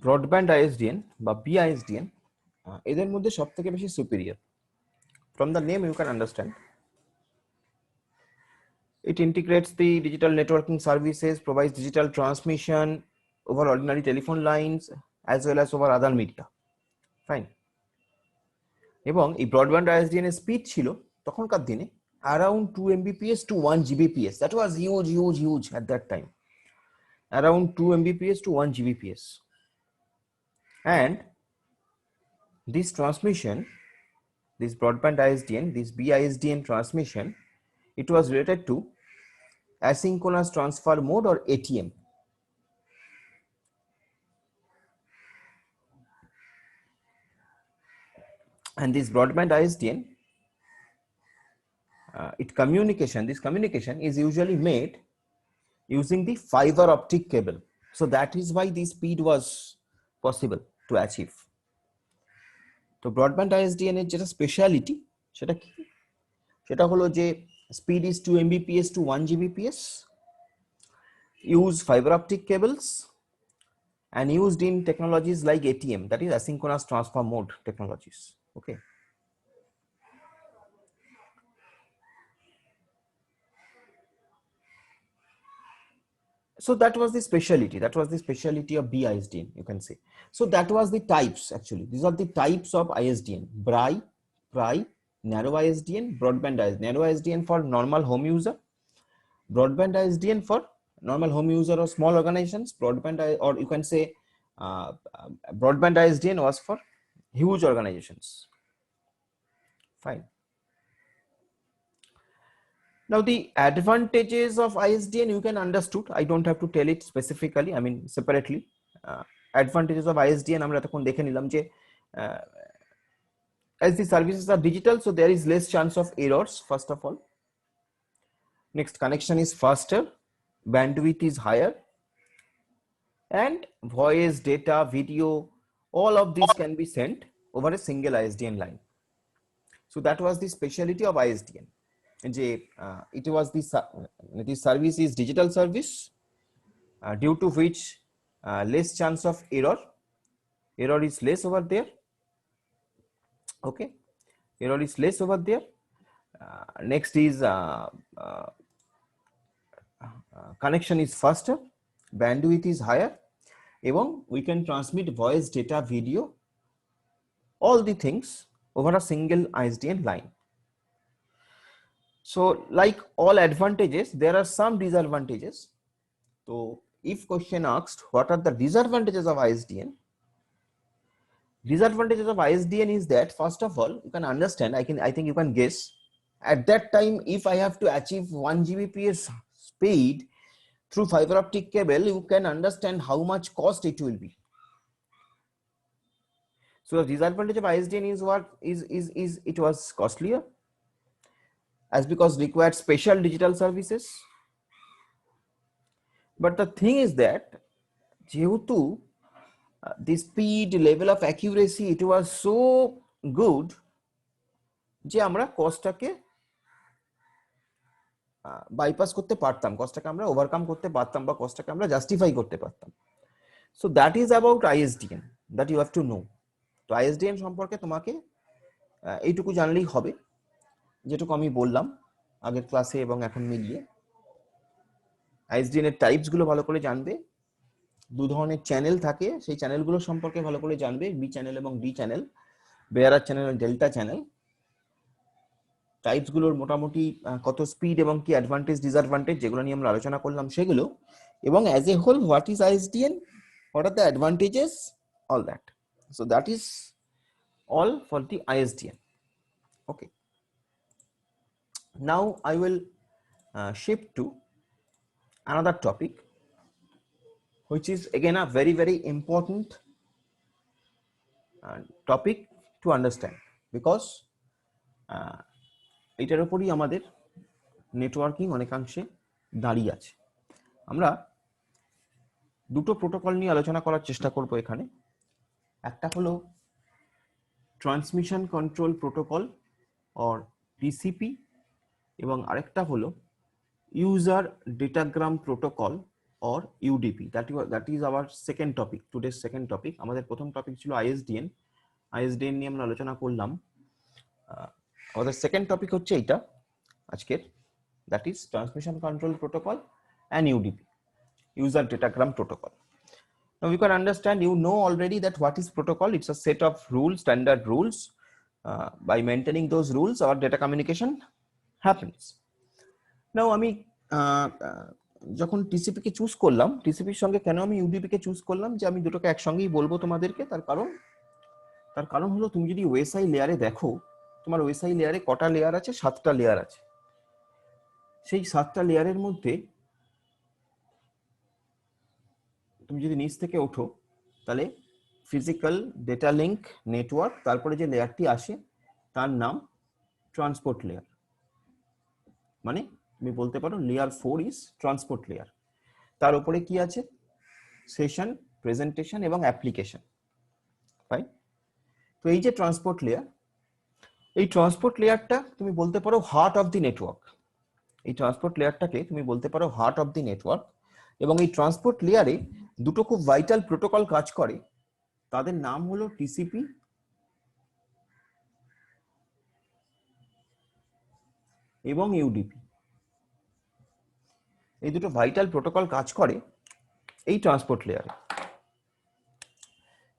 Broadband আইএসডিএন বা বিআইএসডিএন এদের মধ্যে সবথেকে বেশি superior. From the name you can understand. It integrates the digital networking services, provides digital transmission over ordinary telephone lines as well as over other media. Fine. এবং এই broadband আইএসডিএন এর speed ছিল তখনকার দিনে around 2 Mbps to 1 Gbps. That was huge at that time. Around 2 Mbps to 1 Gbps. And this transmission, this broadband ISDN, this BISDN transmission, it was related to asynchronous transfer mode or ATM. And this broadband ISDN, this communication is usually made using the fiber optic cable. So that is why the speed was possible to achieve. তো broadband আইএসডিএন এর যেটা speciality সেটা কি, সেটা হলো যে speed is 2 Mbps to 1 Gbps, use fiber optic cables and used in technologies like ATM, that is asynchronous transfer mode technologies. Okay. So that was the speciality of BISDN, you can say. So that was the types actually. These are the types of ISDN: BRI, PRI, narrow ISDN, broadband ISDN. Narrow ISDN for normal home user, broadband ISDN for normal home user or small organizations. Or you can say broadband ISDN was for huge organizations. Fine. Now the advantages of ISDN you can understood. I don't have to tell it specifically, I mean separately. Advantages of ISDN আমরা তখন দেখে নিলাম যে as the services are digital, so there is less chance of errors, first of all. Next, connection is faster, bandwidth is higher, and voice, data, video, all of these can be sent over a single ISDN line. So that was the speciality of ISDN. It was the service is digital service, due to which less chance of error is less over there. Okay, error is less over there. Next is connection is faster, bandwidth is higher, এবং we can transmit voice, data, video, all the things over a single ISDN line. So like all advantages, there are some disadvantages. So if question asked what are the disadvantages of ISDN, disadvantages of ISDN is that first of all, you can understand, I think you can guess, at that time if I have to achieve 1 Gbps speed through fiber optic cable, you can understand how much cost it will be. So the disadvantage of ISDN is what is it was costlier, as because required special digital services. But the thing is that যেহেতু the speed, level of accuracy, it was so good যে আমরা কস্টটাকে bypass করতে পারতাম, কস্টটাকে আমরা overcome করতে পারতাম বা কস্টটাকে আমরা জাস্টিফাই করতে পারতাম। So that is about ISDN, that you have to know. তো আইএসডিএন সম্পর্কে তোমাকে এইটুকু জানলেই হবে, যেটুকু আমি বললাম আগের ক্লাসে এবং এখন মিলিয়ে। আইএসডিএন এর টাইপস গুলো ভালো করে জানবে, দু ধরনের চ্যানেল থাকে, সেই চ্যানেলগুলো সম্পর্কে ভালো করে জানবে, বি চ্যানেল এবং ডি চ্যানেল, বেয়ারার চ্যানেল এবং ডেল্টা চ্যানেল। টাইপস গুলোর মোটামুটি কত স্পিড এবং কি অ্যাডভান্টেজ ডিসঅ্যাডভান্টেজ যেগুলো নিয়ে আমরা আলোচনা করলাম সেগুলো, এবং as a whole what is ISDN, what are the advantages, all that. So that is all for the ISDN. Okay, now I will shift to another topic, which is again a very important topic to understand, because এটার উপরই আমাদের networking অনেকাংশে দাঁড়িয়ে আছে। আমরা দুটো protocol নিয়ে আলোচনা করার চেষ্টা করব এখানে। একটা হলো transmission control protocol or TCP, এবং আরেকটা হলো user datagram protocol or UDP. That is our second topic, today's second topic. আমাদের প্রথম টপিক ছিল ISDN নিয়ে আমরা আলোচনা করলাম। আমাদের সেকেন্ড টপিক হচ্ছে এটা আজকের, that is transmission control protocol and UDP, user datagram protocol. Now you can understand, you know already that what is protocol. It's a set of rules, standard rules. By maintaining those rules our data communication happens. Now আমি যখন TCP কে choose করলাম, টিসিপির সঙ্গে কেন আমি UDP কে choose করলাম, যে আমি দুটোকে একসঙ্গেই বলবো তোমাদেরকে, তার কারণ হলো তুমি যদি ওএসআই লেয়ারে দেখো, তোমার ওএসআই লেয়ারে কটা লেয়ার আছে? 7টা লেয়ার আছে। সেই 7টা লেয়ারের মধ্যে তুমি যদি নিচ থেকে ওঠো তাহলে ফিজিক্যাল ডেটা লিঙ্ক নেটওয়ার্ক, তারপরে যে লেয়ারটি আসে তার নাম ট্রান্সপোর্ট লেয়ার। মানে তুমি বলতে পারো লেয়ার 4 ইজ ট্রান্সপোর্ট লেয়ার। তার উপরে কি আছে? সেশন, প্রেজেন্টেশন এবং অ্যাপ্লিকেশন। রাইট? তো এই যে ট্রান্সপোর্ট লেয়ার, এই ট্রান্সপোর্ট লেয়ারটা তুমি বলতে পারো হার্ট অফ দি নেটওয়ার্ক। এই ট্রান্সপোর্ট লেয়ারটাকে তুমি বলতে পারো হার্ট অফ দি নেটওয়ার্ক। এবং এই ট্রান্সপোর্ট লেয়ারে দুটো খুব ভাইটাল প্রোটোকল কাজ করে, তাদের নাম হলো টিসিপি এবং ইউডিপি। এই দুটো ভাইটাল প্রোটোকল কাজ করে এই ট্রান্সপোর্ট লেয়ারে।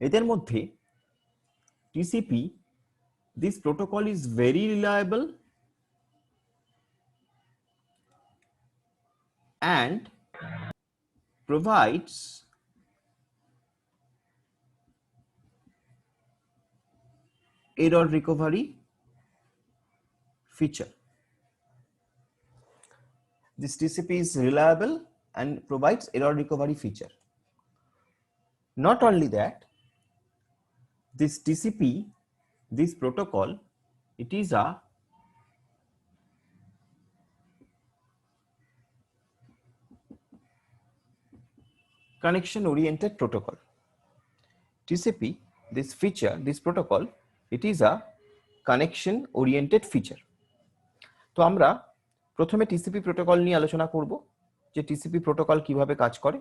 এদের মধ্যে TCP, this protocol is very reliable and provides error recovery feature. This TCP is reliable and provides error recovery feature. Not only that, this TCP, this protocol, it is a connection oriented protocol. TCP, this feature, this protocol, it is a connection oriented feature. তো আমরা প্রথমে TCP protocol নিয়ে আলোচনা করব, যে TCP protocol কিভাবে কাজ করে,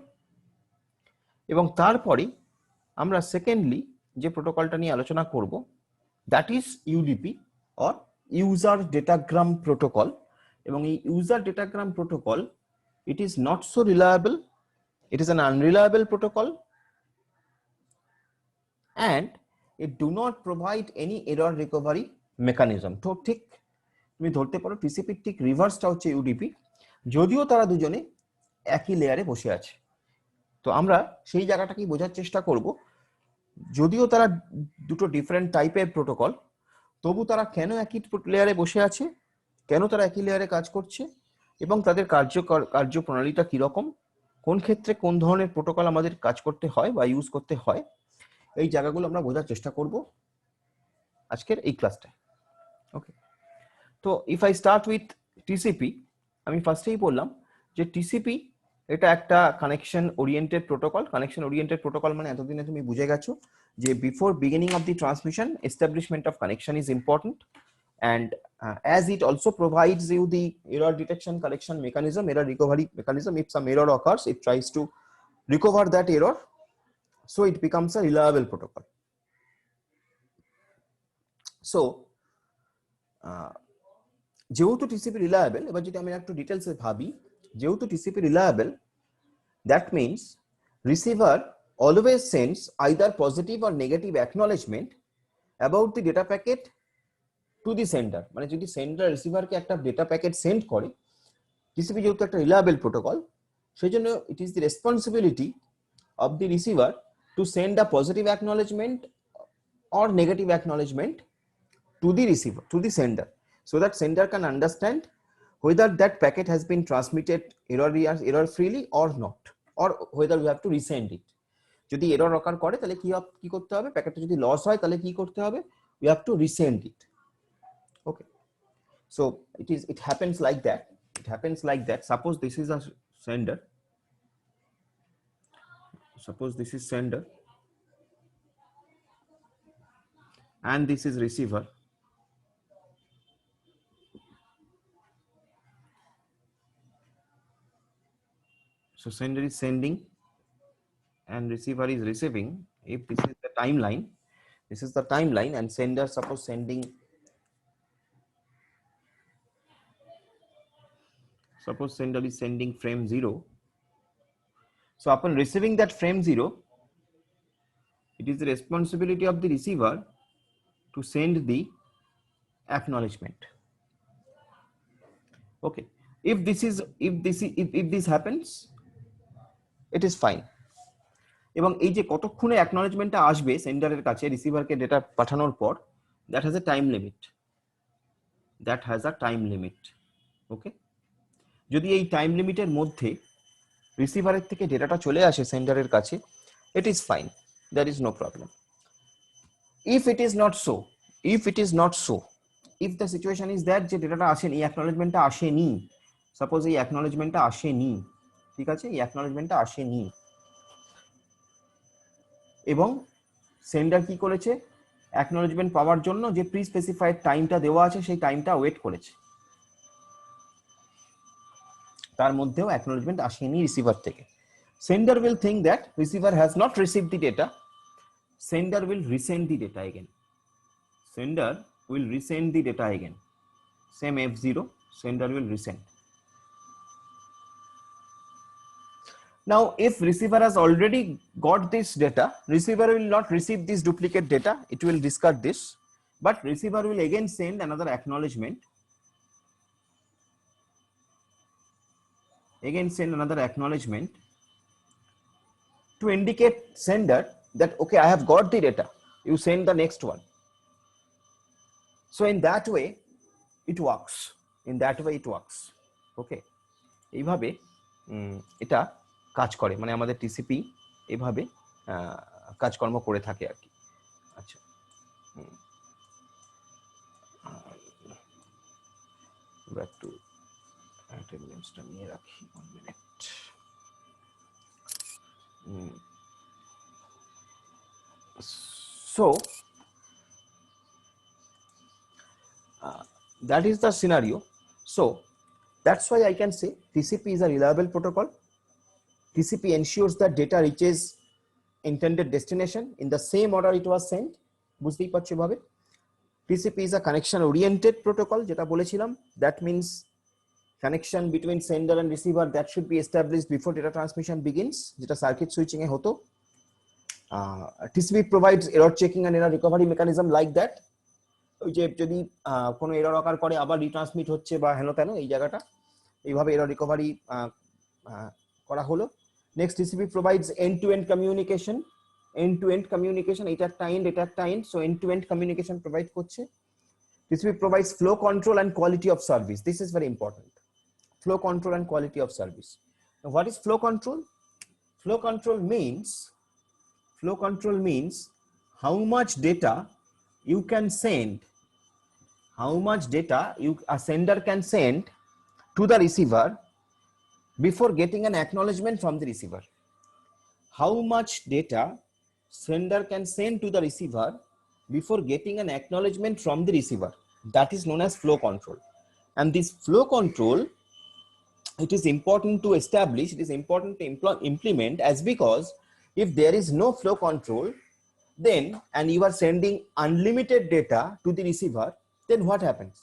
এবং তারপরে আমরা সেকেন্ডলি যে প্রোটোকলটা নিয়ে আলোচনা করব, that is UDP or user datagram protocol. এবং এই user datagram protocol, it is not so reliable, it is an unreliable protocol and it do not provide any error recovery mechanism. তো ঠিক তুমি ধরতে পারো টিসিপির ঠিক রিভার্সটা হচ্ছে ইউডিপি, যদিও তারা দুজনে একই লেয়ারে বসে আছে। তো আমরা সেই জায়গাটাকেই বোঝার চেষ্টা করব, যদিও তারা দুটো ডিফারেন্ট টাইপের প্রোটোকল, তবু তারা কেন একই লেয়ারে বসে আছে, কেন তারা একই লেয়ারে কাজ করছে, এবং তাদের কার্যপ্রণালীটা কিরকম, কোন ক্ষেত্রে কোন ধরনের প্রোটোকল আমাদের কাজ করতে হয় বা ইউজ করতে হয়, এই জায়গাগুলো আমরা বোঝার চেষ্টা করব আজকের এই ক্লাসটায়। ওকে, তো if I start with TCP, আমি ফার্স্টেই বললাম যে টিসিপি এটা একটা connection oriented protocol. Connection oriented protocol মানে এতদিনে তুমি বুঝে গেছো যে before beginning of the transmission establishment of connection is important, and as it also provides you the error detection, correction mechanism, error recovery mechanism. If some error occurs, it tries to recover that error, so it becomes a reliable protocol. So যেহেতু TCP reliable, এবার যদি আমি একটু ডিটেলসে ভাবি, যেহেতু TCP reliable, that means receiver always sends either positive or negative acknowledgement about the data packet to the sender. মানে যদি সেন্ডার রিসিভারকে একটা ডেটা প্যাকেট সেন্ড করে, টিসিপি যেহেতু একটা রিলায়েবল প্রোটোকল, সেই জন্য it is the responsibility of the receiver to send a positive acknowledgement or negative acknowledgement to the receiver, to the sender, so that sender can understand whether that packet has been transmitted error freely or not, or whether we have to resend it. যদি error occur করে তাহলে কি করতে হবে, প্যাকেটটা যদি loss হয় তাহলে কি করতে হবে, we have to resend it. Okay, so it happens like that. It happens like that. Suppose this is a sender, suppose this is sender and this is receiver. So sender is sending and receiver is receiving. If this is the timeline, this is the timeline, and sender suppose sending, suppose sender is sending frame 0. So upon receiving that frame 0, it is the responsibility of the receiver to send the acknowledgement. Okay, if this happens, it is fine. এবং এই যে কতক্ষণে অ্যাকনলেজমেন্টটা আসবে সেন্ডারের কাছে রিসিভারকে data পাঠানোর পর, that has a time limit, okay. যদি এই টাইম লিমিটের মধ্যে রিসিভারের থেকে ডেটাটা চলে আসে সেন্ডারের কাছে, it is fine, there is no problem. If it is not so, if the situation is that যে ডেটাটা আসেনি, অ্যাকনলেজমেন্টটা আসেনি, সাপোজ এই অ্যাকনলেজমেন্টটা আসেনি, ঠিক আছে, এই অ্যাকনলেজমেন্টটা আসেনি, এবং সেন্ডার কি করেছে, অ্যাকনলেজমেন্ট পাওয়ার জন্য যে প্রি স্পেসিফাইড টাইমটা দেওয়া আছে সেই টাইমটা ওয়েট করেছে, তার মধ্যেও অ্যাকনলেজমেন্ট আসেনি রিসিভার থেকে, sender will think that receiver has not received the data, sender will resend the data again, same F0, sender will resend. Now if receiver has already got this data, receiver will not receive this duplicate data, it will discard this, but receiver will again send another acknowledgement, to indicate sender that okay, I have got the data, you send the next one. So in that way it works, okay, এইভাবে এটা কাজ করে, মানে আমাদের TCP এভাবে কাজকর্ম করে থাকে আর কি। আচ্ছা, ব্যাক টু অ্যাটেন্ডেন্সটা নিয়ে রাখি 1 minute. So that is the scenario. So that's why I can say TCP is a reliable protocol. TCP ensures that data reaches intended destination in the same order it was sent. বুঝতেই পারছো ভাবে। TCP is a connection oriented protocol, যেটা বলেছিলাম, that means connection between sender and receiver that should be established before data transmission begins, যেটা circuit switching এ হতো। TCP provides error checking and error recovery mechanism like that. ওই যে যদি কোনো error অকার করে আবার রিট্রান্সমিট হচ্ছে বা হেন তেন, এই জায়গাটা এইভাবে এরর রিকভারি করা হলো। Next, TCP provides end-to-end communication, এটা একটা end, so end-to-end communication provide করছে। TCP provides flow control and quality of service. This is very important. Flow control and quality of service. Now, what is flow control? Flow control means how much data you can send, a sender can send to the receiver before getting an acknowledgement from the receiver. How much data sender can send to the receiver before getting an acknowledgement from the receiver, that is known as flow control. And this flow control, it is important to establish, it is important to implement, as because if there is no flow control, then and you are sending unlimited data to the receiver, then what happens?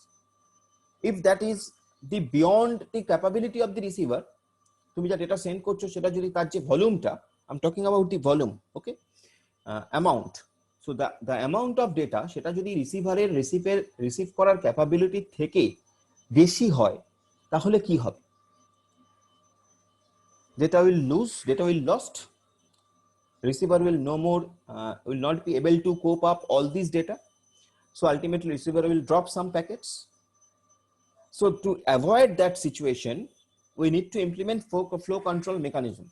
If that is the beyond the capability of the receiver, তুমি যা data send করছো সেটা যদি তার যে ভলিউমটা, I am talking about the volume, okay, amount, so the amount of data সেটা যদি রিসিভারের রিসিভ করার ক্যাপাবিলিটি থেকে বেশি হয়, তাহলে কি হবে? Data will lost, receiver will no more will not be able to cope up all these data, so ultimately receiver will drop some packets. So to avoid that situation, we need to implement flow control mechanism.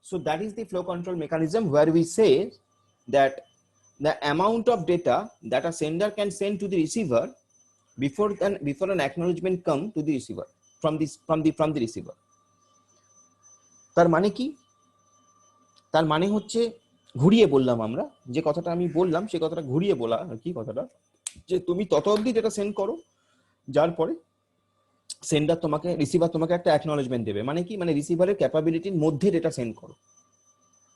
So that is the flow control mechanism where we say that the amount of data that a sender can send to the receiver before an acknowledgement come to the receiver from the receiver. তার মানে কি? তার মানে হচ্ছে, ঘুরিয়ে বললাম, আমরা যে কথাটা আমি বললাম সেই কথাটা ঘুরিয়ে বলা আর কি, কথাটা যে তুমি তত অবধি যেটা সেন্ড করো যার পরে সেন্ডার তোমাকে, রিসিভার তোমাকে একটা অ্যাকনলেজমেন্ট দেবে, মানে কি, মানে রিসিভারের ক্যাপাবিলিটির মধ্যে ডেটা সেন্ড করো,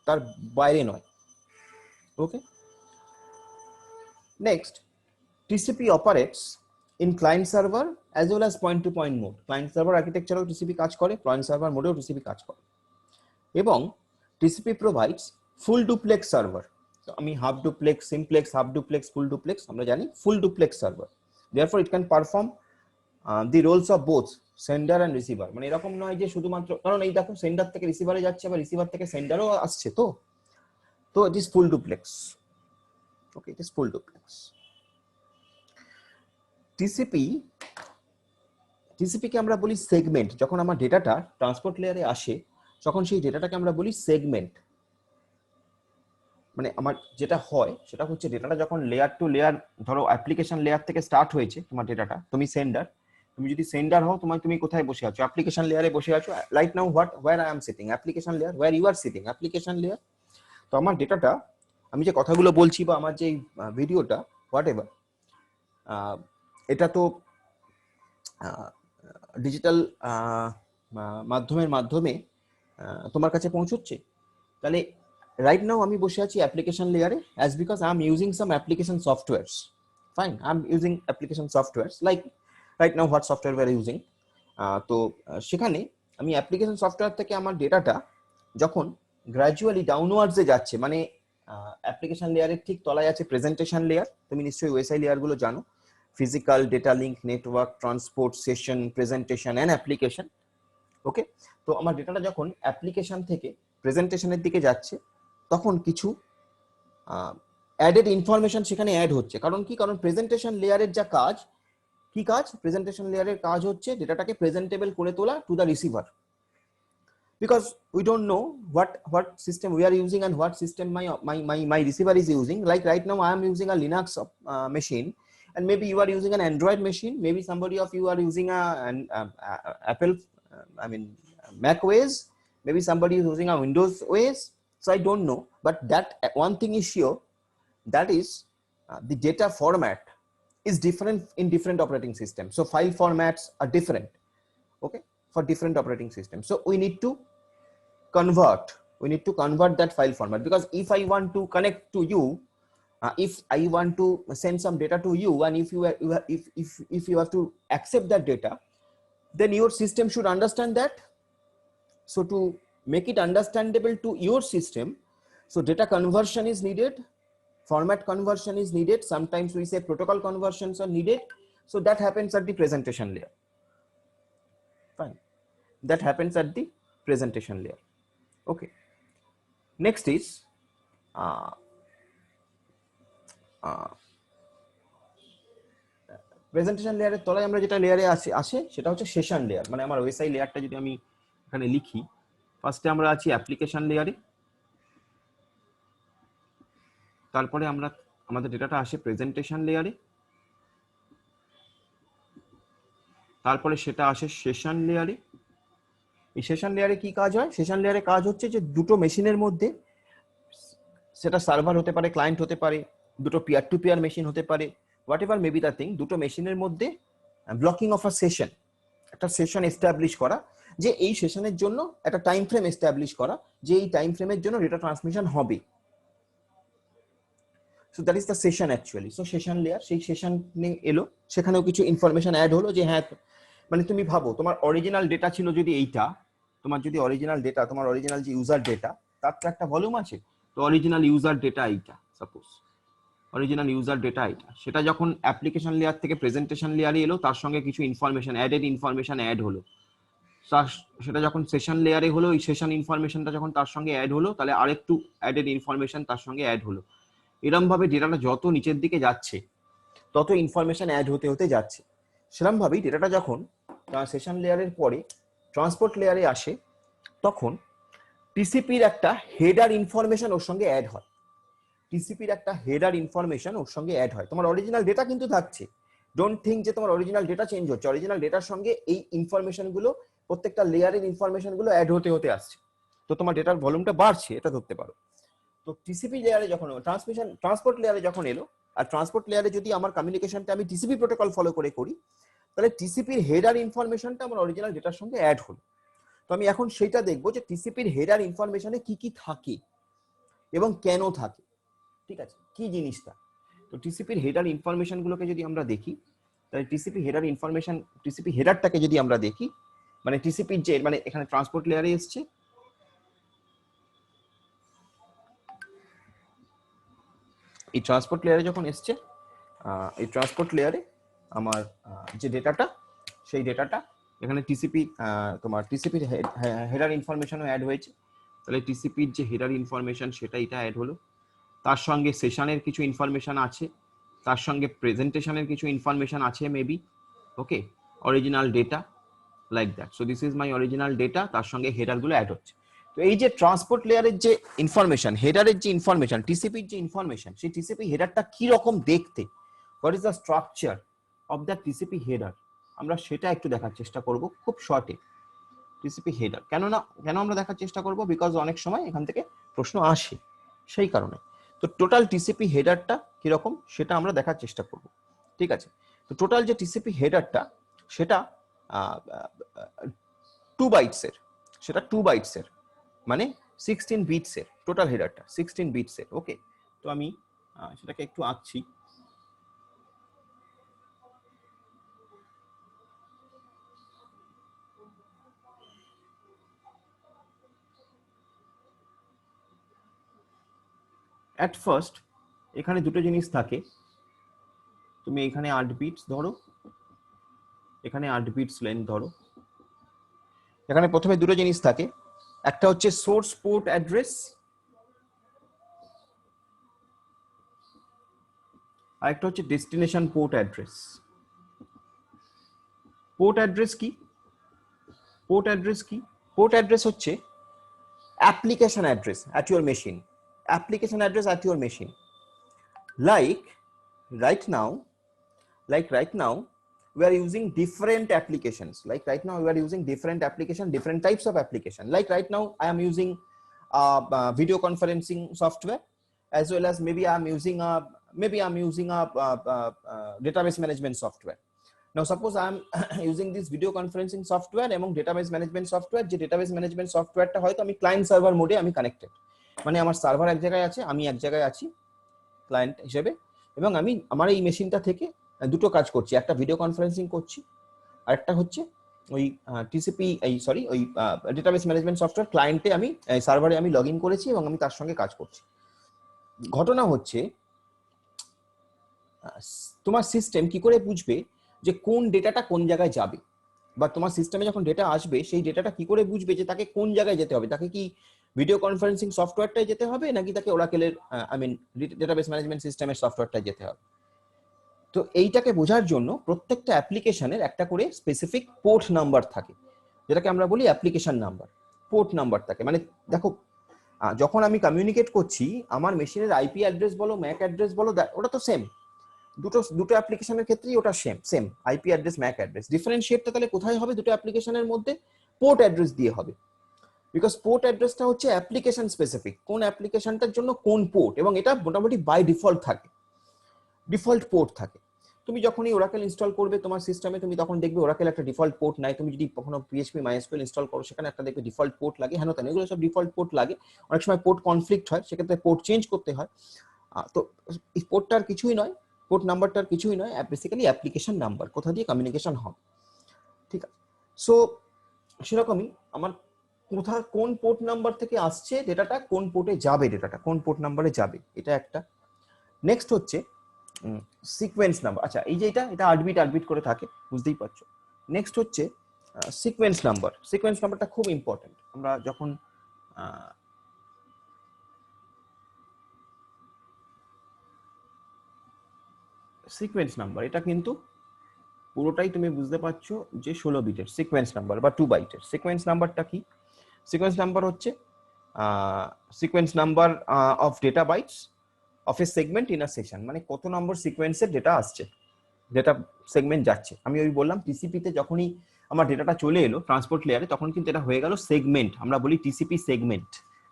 তার বাইরে নয়। ওকে, next, TCP operates in client server as well as point to point mode. Client server architecture TCP কাজ করে, client server মোডেও TCP কাজ করে, এবং TCP provides full duplex server. So আমি half duplex, simplex, half duplex, full duplex আমরা জানি, full duplex server. Therefore it can perform the roles of both sender and receiver। মানে এরকম নয় যে শুধুমাত্র, কারণ এই দেখো সেন্ডার থেকে রিসিভারে যাচ্ছে, আবার রিসিভার থেকে সেন্ডারও আসছে, তো it is full duplex। Okay, it is full duplex। TCP কে আমরা বলি সেগমেন্ট। যখন আমার ডেটাটা ট্রান্সপোর্ট লেয়ারে আসে, তখন সেই ডেটাটাকে আমরা বলি সেগমেন্ট। মানে আমার যেটা হয় সেটা হচ্ছে, ডেটাটা যখন লেয়ার টু লেয়ার, ধরো অ্যাপ্লিকেশন লেয়ার থেকে স্টার্ট হয়েছে তোমার ডেটাটা, তুমি সেন্ডার, তুমি যদি সেন্ডার হও, তুমি কোথায় বসে আছো? অ্যাপ্লিকেশন লেয়ারে বসে আছো। Right now where I am sitting, application layer, where you are sitting, application layer. তো আমার ডেটাটা, আমি যে কথাগুলো বলছি বা আমার যে ভিডিওটা হোয়াট এভার, এটা তো ডিজিটাল মাধ্যমে তোমার কাছে পৌঁছচ্ছে। তাহলে রাইট নাও আমি বসে আছি অ্যাপ্লিকেশন লেয়ারে, as because I am using some application softwares. Fine, I am using application softwares, like right now what software we are using. তো সেখানে আমি অ্যাপ্লিকেশন সফটওয়্যার থেকে আমার ডেটাটা যখন গ্র্যাজুয়ালি ডাউনওয়ার্ডসে যাচ্ছে, মানে অ্যাপ্লিকেশন লেয়ারের ঠিক তলায় আছে প্রেজেন্টেশন লেয়ার। তুমি নিশ্চয়ই ওএসআই লেয়ারগুলো জানো, physical, data link, network, transport, session, presentation and application. Okay, তো আমার ডেটাটা যখন অ্যাপ্লিকেশন থেকে প্রেজেন্টেশনের দিকে যাচ্ছে, তখন কিছু অ্যাডেড ইনফরমেশন সেখানে অ্যাড হচ্ছে। কারণ কি, কারণ প্রেজেন্টেশন লেয়ারের যা কাজ, কি কাজ? প্রেজেন্টেশন লেয়ারের কাজ হচ্ছে ডেটাটাকে প্রেজেন্টেবল করে তোলা to the receiver. Because we don't know what system we are using and what system my receiver is using. Like right now I am using a Linux machine, and maybe you are using an Android machine, maybe somebody of you are using an Apple, I mean Mac OS, maybe somebody is using a Windows OS. So I don't know, but that one thing is sure, that is the data format is different in different operating systems. So file formats are different, okay, for different operating systems. So we need to convert that file format, because if I want to connect to you, if I want to send some data to you, and if you have to accept that data, then your system should understand that. So to make it understandable to your system, so data conversion is needed, format conversion is needed, sometimes we say protocol conversions are needed. So that happens at the presentation layer. Fine, that happens at the presentation layer. Okay, next is presentation লেয়ারের তলায় আমরা যেটা লেয়ারে আসে সেটা হচ্ছে session layer. মানে আমার ওএসআই লেয়ারটা যদি আমি এখানে লিখি, ফার্স্টে আমরা আছি অ্যাপ্লিকেশন লেয়ারে, তারপরে আমাদের ডেটাটা আসে প্রেজেন্টেশন লেয়ারে, তারপরে সেটা আসে সেশন লেয়ারে। এই সেশন লেয়ারে কি কাজ হয়? সেশন লেয়ারে কাজ হচ্ছে যে দুটো মেশিনের মধ্যে, সেটা সার্ভার হতে পারে, ক্লায়েন্ট হতে পারে, দুটো পিয়ার টু পিয়ার মেশিন হতে পারে, what ever may be the thing, দুটো মেশিনের মধ্যে ব্লকিং অফ আ সেশন, একটা সেশন এস্টাবলিশ করা, যে এই সেশনের জন্য একটা টাইম ফ্রেম এস্টাবলিশ করা, যে এই টাইম ফ্রেমের জন্য ডেটা ট্রান্সমিশন হবে। So that is the session actually. So session layer, সেই সেশন এলো, সেখানেও কিছু ইনফরমেশন অ্যাড হলো, যে হ্যাঁ, মানে তুমি ভাবো তোমার অরিজিনাল ডেটা ছিল যদি এইটা, তোমার যদি অরিজিনাল ডেটা, তোমার অরিজিনাল যে ইউজার ডেটা, তার তো একটা ভলিউম আছে, তো অরিজিনাল ইউজার ডেটা এইটা, সাপোজ অরিজিনাল ইউজার ডেটা এটা, সেটা যখন অ্যাপ্লিকেশন লেয়ার থেকে প্রেজেন্টেশন লেয়ারে এলো, তার সঙ্গে কিছু ইনফরমেশন, অ্যাডেড ইনফরমেশন অ্যাড হলো, সেটা যখন সেশন লেয়ারে হলো, এই সেশন ইনফরমেশনটা যখন তার সঙ্গে অ্যাড হলো, তাহলে আরেকটু অ্যাডেড ইনফরমেশন তার সঙ্গে অ্যাড হলো। এরকম ভাবে ডেটাটা যত নিচের দিকে যাচ্ছে, তত ইনফরমেশন অ্যাড হতে হতে যাচ্ছে। সেরকম ভাবেই ডেটাটা যখন সেশন লেয়ারের পরে ট্রান্সপোর্ট লেয়ারে আসে, তখন টিসিপির একটা হেডার ইনফরমেশন ওর সঙ্গে অ্যাড হয়। টিসিপির একটা হেডার ইনফরমেশন ওর সঙ্গে অ্যাড হয়। তোমার অরিজিনাল ডেটা কিন্তু থাকছে, ডোন্ট থিঙ্ক যে তোমার অরিজিনাল ডেটা চেঞ্জ হচ্ছে। অরিজিনাল ডেটার সঙ্গে এই ইনফরমেশন গুলো, প্রত্যেকটা লেয়ারের ইনফরমেশন গুলো অ্যাড হতে হতে আসছে, তো তোমার ডেটার ভলিউমটা বাড়ছে, এটা ধরতে পারো। তো টিসিপি লেয়ারে যখন ট্রান্সপোর্ট লেয়ারে যখন এলো, আর ট্রান্সপোর্ট লেয়ারে যদি আমার কমিউনিকেশনটা আমি টিসিপি প্রোটোকল ফলো করে করি, তাহলে টিসিপির হেডার ইনফরমেশনটা আমার অরিজিনাল ডেটার সঙ্গে অ্যাড হলো। তো আমি এখন সেটা দেখবো যে টিসিপির হেডার ইনফরমেশনে কি কি থাকে এবং কেন থাকে, ঠিক আছে, কি জিনিসটা। তো টিসিপির হেডার ইনফরমেশন গুলোকে যদি আমরা দেখি, তাহলে টিসিপি হেডার ইনফরমেশন, টিসিপি হেডারটাকে যদি আমরা দেখি, মানে টিসিপির যে, মানে এখানে ট্রান্সপোর্ট লেয়ারে এসছে, এই ট্রান্সপোর্ট লেয়ারে যখন এসছে, এই ট্রান্সপোর্ট লেয়ারে আমার যে ডেটাটা, সেই ডেটাটা এখানে টিসিপি, তোমার টিসিপির হেডার ইনফরমেশনও অ্যাড হয়েছে। তাহলে টিসিপির যে হেডার ইনফরমেশন সেটা এটা অ্যাড হলো, তার সঙ্গে সেশনের কিছু ইনফরমেশন আছে, তার সঙ্গে প্রেজেন্টেশনের কিছু ইনফরমেশন আছে maybe, okay, original data like that. So this is my original data, তার সঙ্গে হেডারগুলো অ্যাড হচ্ছে। তো এই যে ট্রান্সপোর্ট লেয়ারের যে ইনফরমেশন, হেডারের যে ইনফরমেশন, টিসিপির যে ইনফরমেশন, সেই টিসিপি হেডারটা কি রকম দেখতে, what is the structure of the TCP header, আমরা সেটা একটু দেখার চেষ্টা করব খুব শর্টে। টিসিপি হেডার কেন আমরা দেখার চেষ্টা করব, বিকজ অনেক সময় এখান থেকে প্রশ্ন আসে, সেই কারণে। তো টোটাল টিসিপি হেডারটা কিরকম সেটা আমরা দেখার চেষ্টা করব, ঠিক আছে। তো টোটাল যে টিসিপি হেডারটা সেটা 2 বাইটসের, সেটা 2 বাইটসের, মানে 16 বিটসের টোটাল হেডারটা, 16 বিটসের, ওকে। তো আমি সেটাকে একটু আঁকছি। অ্যাট ফার্স্ট এখানে দুটো জিনিস থাকে, তুমি এখানে 8 বিটস ধরো, এখানে 8 বিটস লেন্থ ধরো। এখানে প্রথমে দুটো জিনিস থাকে, একটা হচ্ছে সোর্স পোর্ট অ্যাড্রেস, আর একটা হচ্ছে destination port address. Port address কি? পোর্ট অ্যাড্রেস কি? পোর্ট অ্যাড্রেস হচ্ছে application address at your machine, application address at your machine. Like right now, we are using different applications. Like right now, we are using different application, different types of application. Like right now, I am using video conferencing software, as well as maybe I'm using a database management software. Now, suppose I'm using this video conferencing software এবং database management software, যে database management softwareটা হয়তো আমি client server mode আমি connected, মানে আমার server এক জায়গায় আছে, আমি এক জায়গায় আছি ক্লায়েন্ট হিসেবে, এবং আমি আমার এই মেশিনটা থেকে দুটো কাজ করছি, একটা ভিডিও কনফারেন্সিং করছি, আর একটা হচ্ছে ওই টিসিপি ওই ডেটাবেস ম্যানেজমেন্ট সফটওয়্যার ক্লায়েন্টে আমি সার্ভারে আমি লগ ইন করেছি এবং আমি তার সঙ্গে কাজ করছি। ঘটনা হচ্ছে তোমার সিস্টেম কি করে বুঝবে যে কোন ডেটাটা কোন জায়গায় যাবে, বা তোমার সিস্টেমে যখন ডেটা আসবে সেই ডেটাটা কি করে বুঝবে যে তাকে কোন জায়গায় যেতে হবে, তাকে কি ভিডিও কনফারেন্সিং সফটওয়্যারটাই যেতে হবে নাকি তাকে ওরাকেলের ডেটাবেস ম্যানেজমেন্ট সিস্টেমের সফটওয়্যারটাই যেতে হবে। তো এইটাকে বোঝার জন্য প্রত্যেকটা অ্যাপ্লিকেশনের একটা করে স্পেসিফিক পোর্ট নাম্বার থাকে, যেটাকে আমরা বলি অ্যাপ্লিকেশন নাম্বার, পোর্ট নাম্বার থাকে। মানে দেখো, যখন আমি কমিউনিকেট করছি আমার মেশিনের আইপি অ্যাড্রেস বলো, ম্যাক অ্যাড্রেস বলো, ওটা তো সেম, দুটো অ্যাপ্লিকেশনের ক্ষেত্রেই ওটা same IP address, MAC address. ডিফারেন্সিয়েটটা তাহলে কোথায় হবে? দুটো অ্যাপ্লিকেশনের মধ্যে পোর্ট অ্যাড্রেস দিয়ে হবে, বিকজ পোর্ট অ্যাড্রেসটা হচ্ছে অ্যাপ্লিকেশন স্পেসিফিক, কোন অ্যাপ্লিকেশনটার জন্য কোন পোর্ট, এবং এটা মোটামুটি বাই ডিফল্ট থাকে, ডিফল্ট পোর্ট থাকে। তুমি যখনই ওরাকেল ইনস্টল করবে তোমার সিস্টেমে, তুমি তখন দেখবে ওরাকেল একটা ডিফল্ট পোর্ট নাই। তুমি যদি কখনো পিএইচপি মাইএসকিউএল ইনস্টল করো, সেখানে একটা দেখবে ডিফল্ট পোর্ট লাগে, হ্যাঁ না, এগুলো সব ডিফল্ট পোর্ট লাগে। অনেক সময় পোর্ট কনফ্লিক্ট হয়, সেক্ষেত্রে পোর্ট চেঞ্জ করতে হয়। তো এই পোর্টটার কিছুই নয়, পোর্ট নাম্বারটার কিছুই নয়, বেসিক্যালি অ্যাপ্লিকেশন নাম্বার, কোথা দিয়ে কমিউনিকেশন হবে, ঠিক আছে। সো সেরকমই আমার কোন পোর্ট নাম্বার থেকে আসছে ডেটাটা, কোন পোর্টে যাবে ডেটাটা, কোন পোর্ট নাম্বারে যাবে, এটা একটা। নেক্সট হচ্ছে সিকোয়েন্স নাম্বার। আচ্ছা, এই যে এটা 8 বিট করে থাকে, বুঝতেই পারছো। নেক্সট হচ্ছে সিকোয়েন্স নাম্বার। সিকোয়েন্স নাম্বারটা খুব ইম্পর্টেন্ট। আমরা যখন সিকোয়েন্স নাম্বার, এটা কিন্তু পুরোটাই তুমি বুঝতে পারছো যে 16 বিটের সিকোয়েন্স নাম্বার বা 2 বাইটের। সিকোয়েন্স নাম্বারটা কি? সিকোয়েন্স নাম্বার হচ্ছে sequence number of data bytes of a segment in a session, মানে কত নম্বর সিকোয়েন্সের ডেটা আসছে, ডেটা সেগমেন্ট যাচ্ছে। আমি ওই বললাম টিসিপিতে যখনই আমার ডেটাটা চলে এলো ট্রান্সপোর্ট লেয়ারে, তখন কিন্তু এটা হয়ে গেল সেগমেন্ট, আমরা বলি টিসিপি সেগমেন্ট,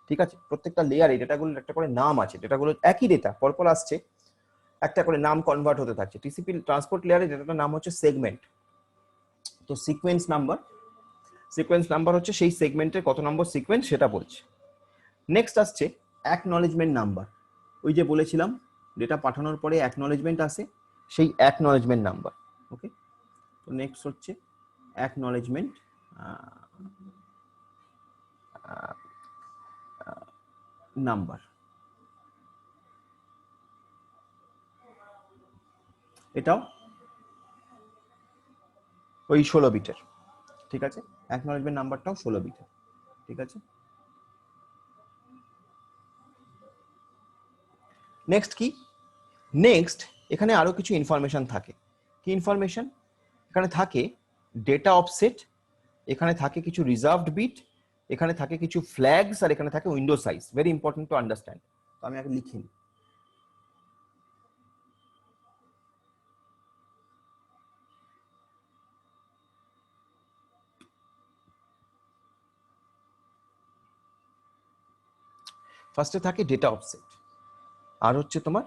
ঠিক আছে। প্রত্যেকটা লেয়ারে ডেটাগুলোর একটা করে নাম আছে, ডেটাগুলো একই ডেটা পরপর আসছে, একটা করে নাম কনভার্ট হতে থাকছে। টিসিপি ট্রান্সপোর্ট লেয়ারে ডেটাটার নাম হচ্ছে সেগমেন্ট, তো সিকোয়েন্স নাম্বার হচ্ছে সেই সেগমেন্টের কত নম্বর সিকোয়েন্স সেটা বলছে। নেক্সট আসছে অ্যাকনলেজমেন্ট নাম্বার। ওই যে বলেছিলাম ডেটা পাঠানোর পরে অ্যাকনলেজমেন্ট আসে, সেই অ্যাকনলেজমেন্ট নাম্বার। ওকে, তো নেক্সট হচ্ছে অ্যাকনলেজমেন্ট নাম্বার। এটাও ওই 16 বিটের। ঠিক আছে, অ্যাকনলেজমেন্ট নাম্বারটাও 16 বিটের। ঠিক আছে, নেক্সট কি, নেক্সট এখানে আরো কিছু ইনফরমেশন থাকে। কি ইনফরমেশন? এখানে থাকে ডেটা অফসেট, এখানে থাকে কিছু রিজার্ভড বিট, এখানে থাকে কিছু ফ্ল্যাগস, আর এখানে থাকে window size. Very important to understand. তো আমি আগে লিখি। ফার্স্টে থাকে ডেটা অফসেট, আর হচ্ছে তোমার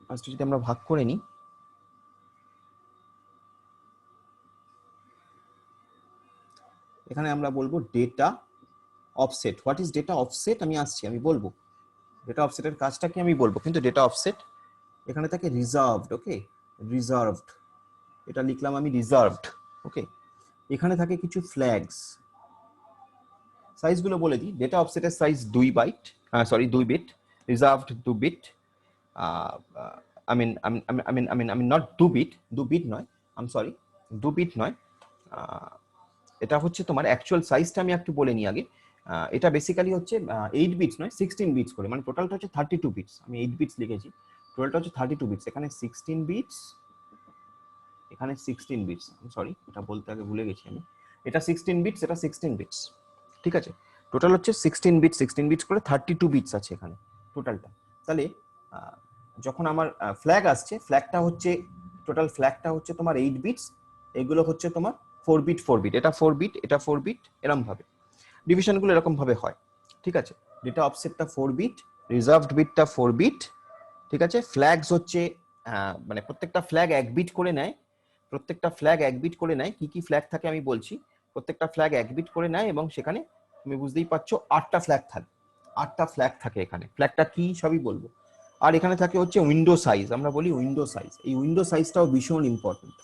ফার্স্টে যদি আমরা ভাগ করে নিই, এখানে আমরা বলবো data offset. What is data offset আমি আসছি, আমি বলবো ডেটা অফসেটের কাজটা কি আমি বলবো, কিন্তু ডেটা অফসেট এখানে থাকে রিজার্ভড। ওকে, রিজার্ভড, এটা লিখলাম আমি রিজার্ভড। ওকে, এখানে থাকে কিছু ফ্ল্যাগস। সাইজগুলো বলে দিই, ডেটা অফসেটের size 2 byte, sorry 2 bit, reserved 2 bit, I mean not 2 bit, 2 bit নয়, আই এম সরি 2 বিট নয়। এটা হচ্ছে তোমার অ্যাকচুয়াল সাইজটা আমি একটু বলে নিই আগে। এটা বেসিক্যালি হচ্ছে 8 বিটস নয়, 16 বিটস করে, মানে টোটালটা হচ্ছে 32 বিটস। আমি 8 বিটস লিখেছি, টোটালটা হচ্ছে 32 বিটস। এখানে 16 বিটস, এখানে 16 বিটস, সরি এটা বলতে আগে ভুলে গেছি আমি। এটা 16 বিটস, এটা 16 বিটস। ঠিক আছে, টোটাল হচ্ছে 16 বিটস, 16 বিটস করে 32 বিটস আছে এখানে টোটালটা। তাহলে যখন আমার ফ্ল্যাগ আসছে, ফ্ল্যাগটা হচ্ছে টোটাল ফ্ল্যাগটা হচ্ছে তোমার 8 বিটস, এগুলো হচ্ছে তোমার 4 বিট 4 বিট, এটা 4 বিট, এটা 4 বিট, এরকম ভাবে ডিভিশনগুলো এরকম ভাবে হয়। ঠিক আছে, ডেটা অফসেটটা 4 বিট, রিজার্ভড বিটটা 4 বিট। ঠিক আছে, ফ্ল্যাগস হচ্ছে মানে প্রত্যেকটা ফ্ল্যাগ 1 বিট করে নেয়, প্রত্যেকটা ফ্ল্যাগ 1 বিট করে নেয়। কি কি ফ্ল্যাগ থাকে আমি বলছি। প্রত্যেকটা ফ্ল্যাগ 1 বিট করে নেয়, এবং সেখানে তুমি বুঝতেই পারছো 8টা ফ্ল্যাগ থাকে, 8টা ফ্ল্যাগ থাকে এখানে। ফ্ল্যাগটা কি সবই বলবো। আর এখানে থাকে হচ্ছে উইন্ডো সাইজ, আমরা বলি উইন্ডো সাইজ। এই উইন্ডো সাইজটাও ভীষণ ইম্পর্টেন্ট,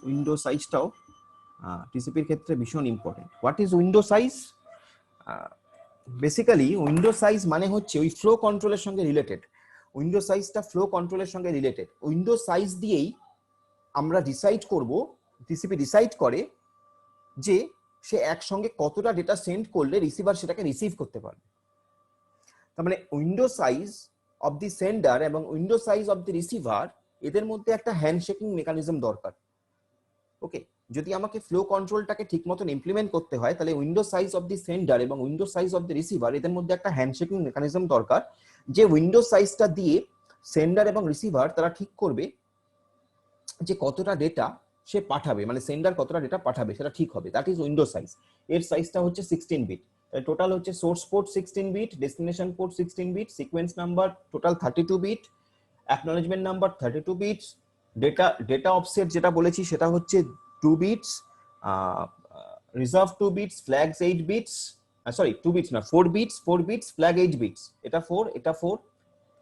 উইন্ডো সাইজটাও টিসিপির ক্ষেত্রে ভীষণ important. What is window size? Basically window size মানে হচ্ছে ওই ফ্লো কন্ট্রোলের সঙ্গে রিলেটেড। উইন্ডো সাইজটা ফ্লো কন্ট্রোলের সঙ্গে রিলেটেড। উইন্ডো সাইজ দিয়েই আমরা ডিসাইড করব, টিসিপি ডিসাইড করে যে সে একসঙ্গে কতটা ডেটা সেন্ড করলে রিসিভার সেটাকে রিসিভ করতে পারবে। তার মানে window size of the sender এবং window size of the receiver, এদের মধ্যে একটা হ্যান্ডশেকিং মেকানিজম দরকার। ওকে, যদি আমাকে ফ্লো কন্ট্রোলটাকে ঠিক মতন ইমপ্লিমেন্ট করতে হয়, তাহলে window size of the sender এবং window size of the receiver, এদের মধ্যে একটা হ্যান্ডশেকিং মেকানিজম দরকার, যে উইন্ডো সাইজটা দিয়ে সেন্ডার এবং রিসিভার তারা ঠিক করবে যে কতটা ডেটা সে পাঠাবে, মানে সেন্ডার কতটা ডেটা পাঠাবে সেটা ঠিক হবে। That is window size. এর সাইজটা হচ্ছে 16 বিট। টোটাল হচ্ছে source port 16 bit, destination port 16 bit, sequence number total 32 bit, acknowledgement number 32 bits, data offset যেটা বলেছি সেটা হচ্ছে 2 bits, reserve 2 bits, flags 8 bits, sorry 2 bits না 4 বিটস, 4 বিটস, ফ্ল্যাগ 8 বিটস, এটা 4, এটা 4,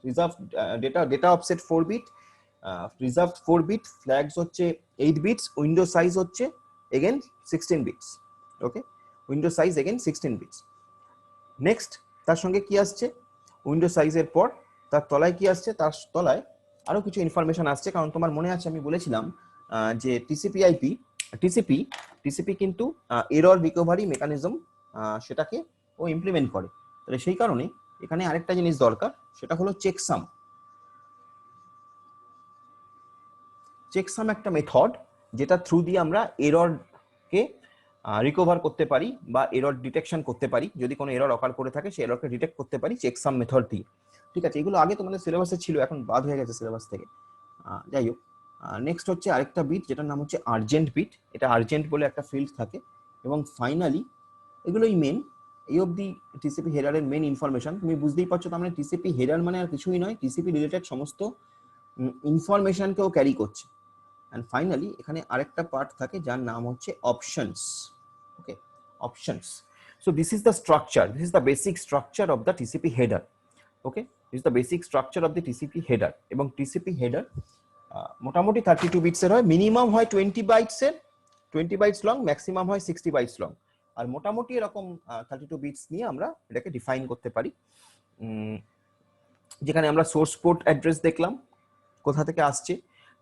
reserve data offset 4 bit, reserve 4 bit, flags হচ্ছে 8 bits, window size হচ্ছে again 16 bits. Okay, window size again 16 bits. Next তার সঙ্গে কি আসছে? উইন্ডো সাইজের পর তার তলায় কি আসছে? তার তলায় আরো কিছু ইনফরমেশন আসছে। কারণ তোমার মনে আছে আমি বলেছিলাম যে টিসিপি কিন্তু এরর রিকভারি মেকানিজম সেটাকে ও ইমপ্লিমেন্ট করে। তাহলে সেই কারণে এখানে আরেকটা জিনিস দরকার, সেটা হলো চেকসাম। চেকসাম একটা মেথড যেটা থ্রু দিয়ে আমরা এররকে রিকভার করতে পারি বা এরর ডিটেকশন করতে পারি। যদি কোনো এরর অকার করে থাকে সেই এররকে ডিটেক্ট করতে পারি চেকসাম মেথড দিয়ে। ঠিক আছে, এগুলো আগে তোমাদের সিলেবাসে ছিল, এখন বাদ হয়ে গেছে সিলেবাস থেকে। যাই হোক, নেক্সট হচ্ছে আরেকটা বিট যেটার নাম হচ্ছে আর্জেন্ট বিট। এটা আর্জেন্ট বলে একটা ফিল্ড থাকে। এবং ফাইনালি এগুলোই মেন, এই অবধি টিসিপি হেডারের মেন ইনফরমেশন। তুমি বুঝতেই পারছো, তার মানে টিসিপি হেডার মানে আর কিছুই নয়, টিসিপি রিলেটেড সমস্ত ইনফরমেশনকেও ক্যারি করছে। অ্যান্ড ফাইনালি এখানে আরেকটা পার্ট থাকে যার নাম হচ্ছে options. Okay, options. So this is the structure, this is the basic structure of the TCP header. Okay, this is the basic structure of the TCP header. এবং TCP header মোটামুটি 32 বিটসের হয়, minimum হয় 20 বাইটসের, 20 bytes long, maximum হয় 60 bytes long. আর মোটামুটি এরকম 32 bits নিয়ে আমরা এটাকে ডিফাইন করতে পারি। যেখানে আমরা সোর্স পোর্ট অ্যাড্রেস দেখলাম কোথা থেকে আসছে,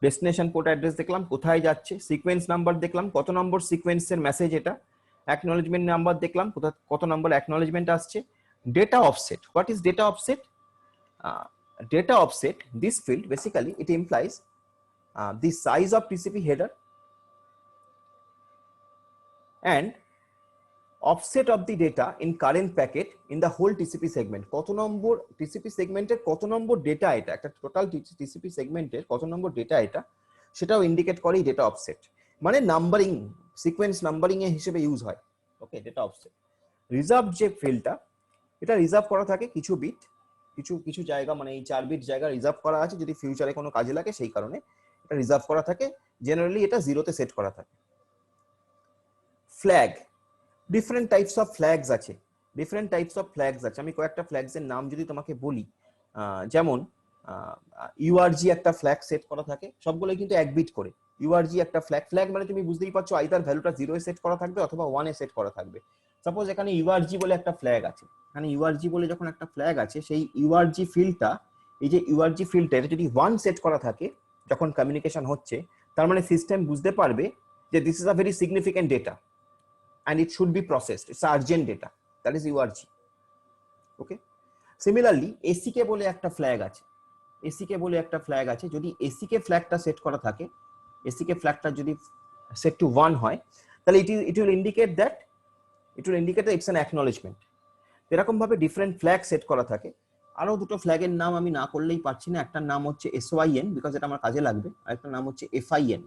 ডেস্টিনেশন পোর্ট অ্যাড্রেস দেখলাম কোথায় যাচ্ছে, সিকোয়েন্স নাম্বার দেখলাম কত নম্বর সিকোয়েন্সের মেসেজ এটা, অ্যাকনলেজমেন্ট নাম্বার দেখলাম কত নম্বর অ্যাকনলেজমেন্ট আসছে, data offset. What is data offset? Data offset, this field basically it implies the size of TCP header and offset of the data in current packet in the whole TCP segment. কত নম্বর TCP সেগমেন্টের কত নম্বর data এটা, একটা total TCP সেগমেন্টের কত নম্বর data এটা, সেটাও indicate করে ডেটা অফসেট। মানে নাম্বারিং, সিকোয়েন্স নাম্বারিং এর হিসেবে ইউজ হয়। ওকে, ডেটা অফসেট। রিজার্ভ যে ফিল্ডটা, এটা রিজার্ভ করা থাকে কিছু বিট, কিছু জায়গা, মানে এই 4 বিট জায়গা রিজার্ভ করা আছে যদি ফিউচারে কোনো কাজে লাগে, সেই কারণে এটা রিজার্ভ করা থাকে। জেনারেলি এটা 0-তে সেট করা থাকে। Flag, different types of flags আছে, ডিফারেন্ট টাইপস অফ ফ্ল্যাগস আছে। আমি কয়েকটা ফ্ল্যাগস এর নাম যদি তোমাকে বলি, যেমন ইউআরজি একটা ফ্ল্যাগ সেট করা থাকে, সবগুলোই কিন্তু 1 বিট করে। ইউআরজি একটা ফ্ল্যাগ মানে তুমি বুঝতেই পারছো, আইদার ভ্যালুটা 0 এ সেট করা থাকবে অথবা 1 এ সেট করা থাকবে। সাপোজ এখানে ইউআরজি বলে একটা ফ্ল্যাগ আছে, এখানে ইউআরজি বলে যখন একটা ফ্ল্যাগ আছে, সেই ইউআরজি ফিল্ডটা, এই যে ইউআরজি ফিল্ডটা, এটা যদি 1 সেট করা থাকে যখন কমিউনিকেশন হচ্ছে, তার মানে সিস্টেম বুঝতে পারবে যে this is a very significant data and it should be processed, it's urgent data, that is URG. Okay, similarly ACK বলে একটা ফ্ল্যাগ আছে, ACK বলে একটা ফ্ল্যাগ আছে, যদি ACK ফ্ল্যাগটা সেট করা থাকে, ACK ফ্ল্যাগটা যদি set to 1 হয়, তাহলে it will indicate that it's an acknowledgement। এরকম ভাবে ডিফারেন্ট ফ্ল্যাগ সেট করা থাকে। আরো দুটো ফ্ল্যাগের নাম আমি না করলেই পারছি না, একটার নাম হচ্ছে SYN, বিকজ এটা আমার কাজে লাগবে, আর একটা নাম হচ্ছে FIN।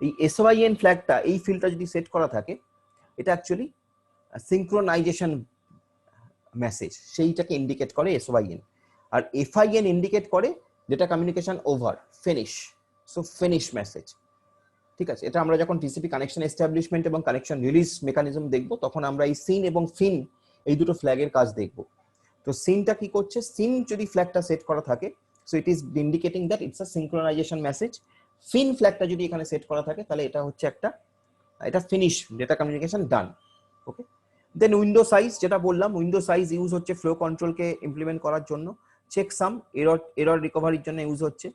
এই SYN ফ্ল্যাগটা, এই ফিল্ডটা যদি সেট করা থাকে, এটা অ্যাকচুয়ালি সিনক্রোনাইজেশন মেসেজ, সেইটাকে ইন্ডিকেট করে SYN। আর FIN ইন্ডিকেট করে data communication over, finish, so finish message. ঠিক আছে, এটা আমরা যখন TCP কানেকশন এস্টাবলিশমেন্ট এবং কানেকশন রিলিজ মেকানিজম দেখব, তখন আমরা এই সিন এবং ফিন, এই দুটো ফ্ল্যাগের কাজ দেখব। তো সিনটা কি করছে, সিন যদি ফ্ল্যাগটা সেট করা থাকে, so it is indicating that it's a synchronization message. FIN ফ্ল্যাগটা যদি এখানে সেট করা থাকে, তাহলে এটা হচ্ছে একটা, এটা ফিনিশ, ডেটা কমিউনিকেশন ডান। ওকে, দেন উইন্ডো সাইজ, যেটা বললাম, উইন্ডো সাইজ ইউজ হচ্ছে ফ্লো কন্ট্রোলকে ইমপ্লিমেন্ট করার জন্য, চেক সাম, এরর রিকভারির জন্য ইউজ হচ্ছে।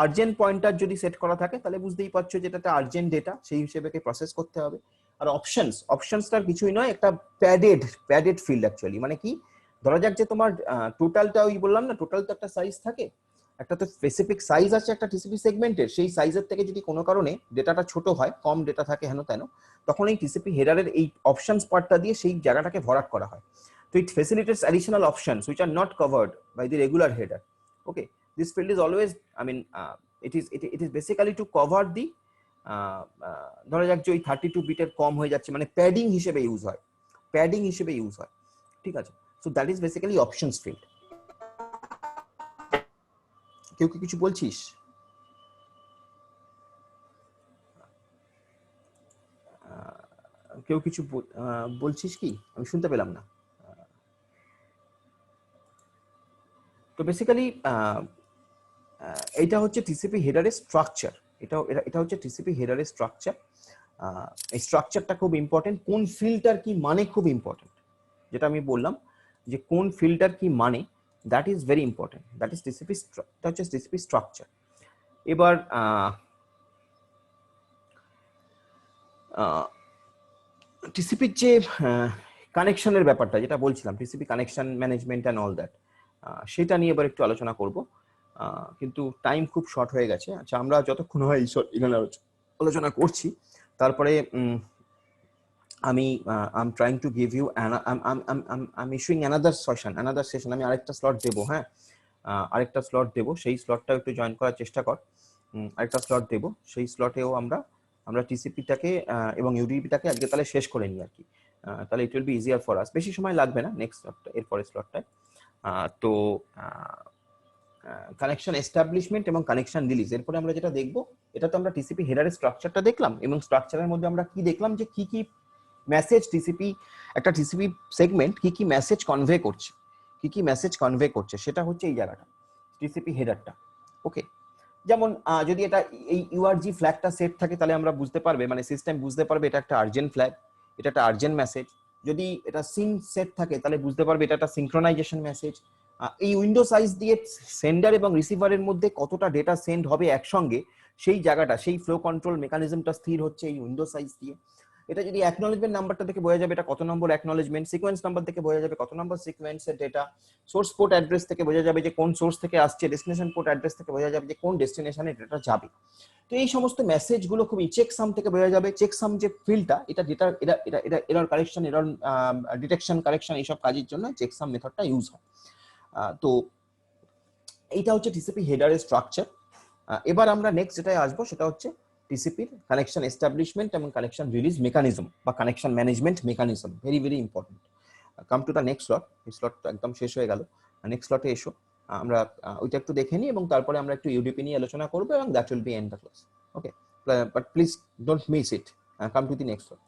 আর্জেন্ট পয়েন্টার যদি সেট করা থাকে, তাহলে বুঝতেই পারছো যে এটা একটা ডেটা, সেই হিসেবে প্রসেস করতে হবে। আর অপশনসটার কিছুই নয়, একটা প্যাডেড ফিল্ড অ্যাকচুয়ালি। মানে কি, ধরা যাক যে তোমার টোটালটা, ওই বললাম না, টোটাল তো একটা সাইজ থাকে, একটা তো স্পেসিফিক সাইজ আছে একটা টিসিপি সেগমেন্টের, সেই সাইজের থেকে যদি কোনো কারণে ডেটাটা ছোট হয়, কম ডেটা থাকে হেন তেন, তখন এই টিসিপি হেডারের এই অপশনস পার্টটা দিয়ে সেই জায়গাটাকে ভরাট করা হয়। তো it facilitates additional options which are not covered by the regular header. Okay, this field is always, I mean it is basically to cover the ধরা যাক যে ওই 32 বিটের কম হয়ে যাচ্ছে, মানে প্যাডিং হিসেবে ইউজ হয়, প্যাডিং হিসেবে ইউজ হয়। ঠিক আছে, so that is basically options field. কেউ কি কিছু বলছিস? কেউ কিছু বলছিস কি? আমি শুনতে পেলাম না। তো বেসিক্যালি এইটা হচ্ছে টিসিপি হেডারের স্ট্রাকচার, এটা হচ্ছে টিসিপি হেডারের স্ট্রাকচার। এই স্ট্রাকচারটা খুব ইম্পর্টেন্ট, কোন ফিল্টার কি মানে খুব ইম্পর্টেন্ট, যেটা আমি বললাম যে কোন ফিল্টার কি মানে, that is very important, that is TCP, এটা হচ্ছে টিসিপি স্ট্রাকচার। এবার টিসিপির যে কানেকশনের ব্যাপারটা যেটা বলছিলাম, TCP connection management and all that, সেটা নিয়ে এবার একটু আলোচনা করব, কিন্তু টাইম খুব শর্ট হয়ে গেছে। আচ্ছা, আমরা যতক্ষণ হয় এখানে আলোচনা করছি, তারপরে আমি I am trying to give you I am issuing another session, আমি আরেকটা স্লট দেবো, হ্যাঁ, আরেকটা স্লট দেবো, সেই স্লটটাও একটু জয়েন করার চেষ্টা কর। আরেকটা স্লট দেবো, সেই স্লটেও আমরা টিসিপিটাকে এবং ইউডিপিটাকে আজকে তাহলে শেষ করে নিই আর কি, তাহলে it will be easier for us, বেশি সময় লাগবে না নেক্সট এরপরের স্লটটায়। তো কানেকশন এস্টাবলিশমেন্ট এবং কানেকশন রিলিজ। এরপরে আমরা যেটা দেখব, এটা তো আমরা টিসিপি হেডারের স্ট্রাকচারটা দেখলাম, এবং স্ট্রাকচারের মধ্যে আমরা কি দেখলাম যে কি কি মেসেজ টিসিপি, একটা টিসিপি সেগমেন্ট কি কি মেসেজ কনভে করছে, কি কি মেসেজ কনভে করছে, সেটা হচ্ছে এই জায়গাটা টিসিপি হেডারটা। ওকে, যেমন যদি এটা এই ইউআরজি ফ্ল্যাগটা সেট থাকে তাহলে আমরা বুঝতে পারবে, মানে সিস্টেম বুঝতে পারবে এটা একটা আর্জেন্ট ফ্ল্যাগ, এটা একটা আর্জেন্ট মেসেজ। যদি এটা সিন সেট থাকে তাহলে বুঝতে পারবে এটা একটা সিনক্রোনাইজেশন মেসেজ। এই উইন্ডো সাইজ দিয়ে সেন্ডার এবং রিসিভারের মধ্যে কতটা ডেটা সেন্ড হবে একসঙ্গে, সেই জায়গাটা, সেই ফ্লো কন্ট্রোল মেকানিজমটা স্থির হচ্ছে এই উইন্ডো সাইজ দিয়ে। এটা যদি অ্যাকনোলেজমেন্ট নাম্বারটা থেকে বোঝা যাবে এটা কত নম্বর অ্যাকনোলেজমেন্ট, সিকোয়েন্স নাম্বার থেকে বোঝা যাবে কত নম্বর সিকোয়েন্সের ডেটা, সোর্স পোর্ট অ্যাড্রেস থেকে বোঝা যাবে যে কোন সোর্স থেকে আসছে, ডেস্টিনেশন পোর্ট অ্যাড্রেস থেকে বোঝা যাবে যে কোন ডেস্টিনেশনে ডেটা যাবে। তো এই সমস্ত মেসেজ গুলো খুবই চেকসাম থেকে বোঝা যাবে। চেকসাম যে ফিল্ডটা, এটা ডেটা এটা error correction, error detection, correction, এইসব কাজের জন্য চেকসাম মেথডটা ইউজ হয়। তো এইটা হচ্ছে টিসিপি হেডারের স্ট্রাকচার। এবার আমরা নেক্সট যেটায় আসবো সেটা হচ্ছে টিসিপির কানেকশন এস্টাবলিশমেন্ট এবং কানেকশন রিলিজ মেকানিজম বা connection management mechanism. Very very important. Come to the next slot. এই স্লট একদম শেষ হয়ে গেল। নেক্সট স্লটে এসো, আমরা ওইটা একটু দেখে নিই এবং তারপরে আমরা একটু ইউডিপি নিয়ে আলোচনা করবো এবং that will be end the class. Okay, but please don't miss it. Come to the next slot.